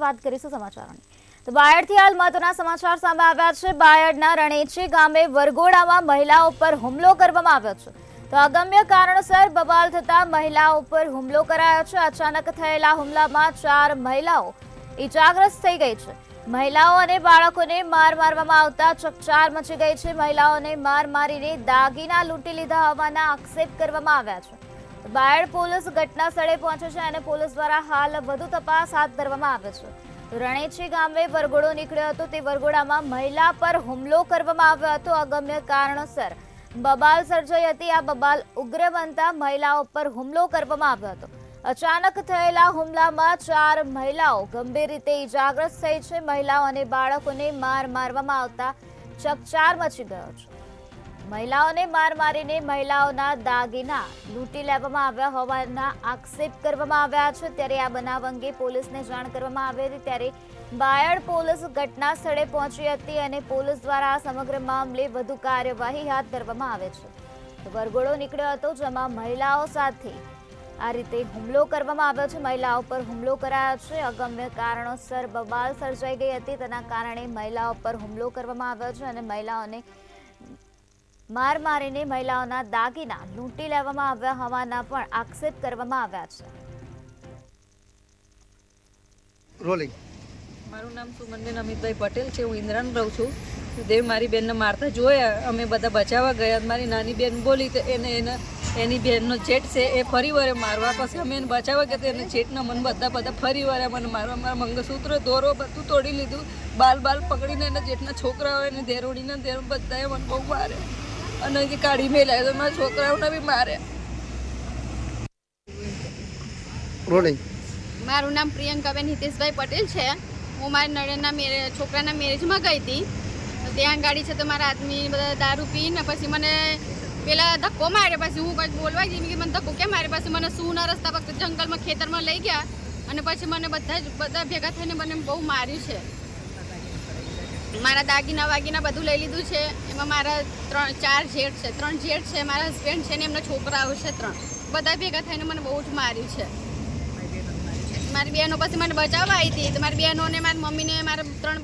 વાત કરીશું સમાચારોની। તો બાયડથી હાલ મહત્વના સમાચાર સામે આવ્યા છે। બાયડના રણેચી ગામે વરઘોડામાં મહિલાઓ પર હુમલો કરવામાં આવ્યો છે। તો અગમ્ય કારણસર બબાલ થતા મહિલાઓ પર હુમલો કરાયો છે। અચાનક થયેલા હુમલામાં 4 મહિલાઓ ઈજાગ્રસ્ત થઈ ગઈ છે। મહિલાઓ અને બાળકોને માર મારવામાં આવતા ચકચાર મચી ગઈ છે। મહિલાઓને માર મારીને દાગીના લૂંટી લીધા હોવાના આક્ષેપ કરવામાં આવ્યા છે। બાયડ પોલીસ ઘટના સ્થળે પહોંચી છે અને પોલીસ દ્વારા હાલ વધુ તપાસ હાથ ધરવામાં આવે છે। રણેચી ગામે વરઘોડો નીકળ્યો હતો। તે વરઘોડામાં મહિલા પર હુમલો કરવામાં આવ્યો હતો। અગમ્ય કારણોસર બબાલ સર્જાઈ હતી। આ બબાલ ઉગ્ર બનતા મહિલાઓ પર હુમલો કરવામાં આવ્યો હતો। અચાનક થયેલા હુમલામાં 4 મહિલાઓ ગંભીર રીતે ઈજાગ્રસ્ત થઈ છે। મહિલાઓ અને બાળકોને માર મારવામાં આવતા ચકચાર મચી ગયો છે। મહિલાઓને માર મારીને મહિલાઓના દાગીના લૂંટી લેવામાં આવ્યા હોવાના આક્ષેપ કરવામાં આવ્યા છે। ત્યારે આ બનાવ અંગે પોલીસને જાણ કરવામાં આવી હતી। ત્યારે બાયડ પોલીસ ઘટના સ્થળે પહોંચી હતી અને પોલીસ દ્વારા આ સમગ્ર મામલે વધુ કાર્યવાહી હાથ ધરવામાં આવે છે। વરઘોડો નીકળ્યો હતો જેમાં મહિલાઓ સાથે આ રીતે હુમલો કરવામાં આવ્યો છે। મહિલાઓ પર હુમલો કરાયો છે। અગમ્ય કારણોસર બબાલ સર્જાઈ ગઈ હતી। તેના કારણે મહિલાઓ પર હુમલો કરવામાં આવ્યો છે અને મહિલાઓને માર મારીને મહિલાઓના દાગીના લૂંટી લેવામાં આવ્યા હોવાના પણ આક્ષેપ કરવામાં આવ્યા છે। રોલિંગ મારું નામ સુમનબેન અમિતભાઈ પટેલ છે। હું ઇન્દ્રાન રહું છું। દેવ મારી બેનને મારતા જોયા, અમે બધા બચાવવા ગયા। મારી નાની બેન બોલી તો એની બેનનો જેઠ છે એ ફરી વારે મારવા, પછી અમે એને બચાવવા ગયા તો એને જેઠના મને બધા ફરી વારે મને મારવા, મારા મંગળસૂત્ર દોરો બધું તોડી લીધું। બાલ પકડીને એના જેઠના છોકરાઓ એને દેરોડીને બધાએ મને બહુ મારે અને જે કાઢી મેલાય તો મારા છોકરાઓને બી મારે। રોલિંગ મારું નામ પ્રિયંકાબેન હિતેશભાઈ પટેલ છે। હું મારી નણંદના છોકરાના મેરેજમાં ગઈ હતી। ત્યાં ગાડી છે તો મારા આદમી બધા દારૂ પીને પછી મને પેલા ધક્કો માર્યો। પછી હું કંઈક બોલવા જઈ કે મને ધક્કો કેમ માર્યો? પછી મને સૂના રસ્તા પર જંગલમાં ખેતરમાં લઈ ગયા અને પછી મને બધા ભેગા થઈને મને બહુ માર્યું છે। મારા દાગીના બધું લઈ લીધું છે। એમાં મારા 4 જેઠ છે, 3 જેઠ છે, મારા હસબન્ડ છે ને એમના છોકરાઓ છે 3, બધા ભેગા થઈને મને બહુ જ માર્યું છે। મારી બહેનો પછી મને બચાવવા આવી હતી તો મારી બહેનો ને મારી મમ્મીને મારા 3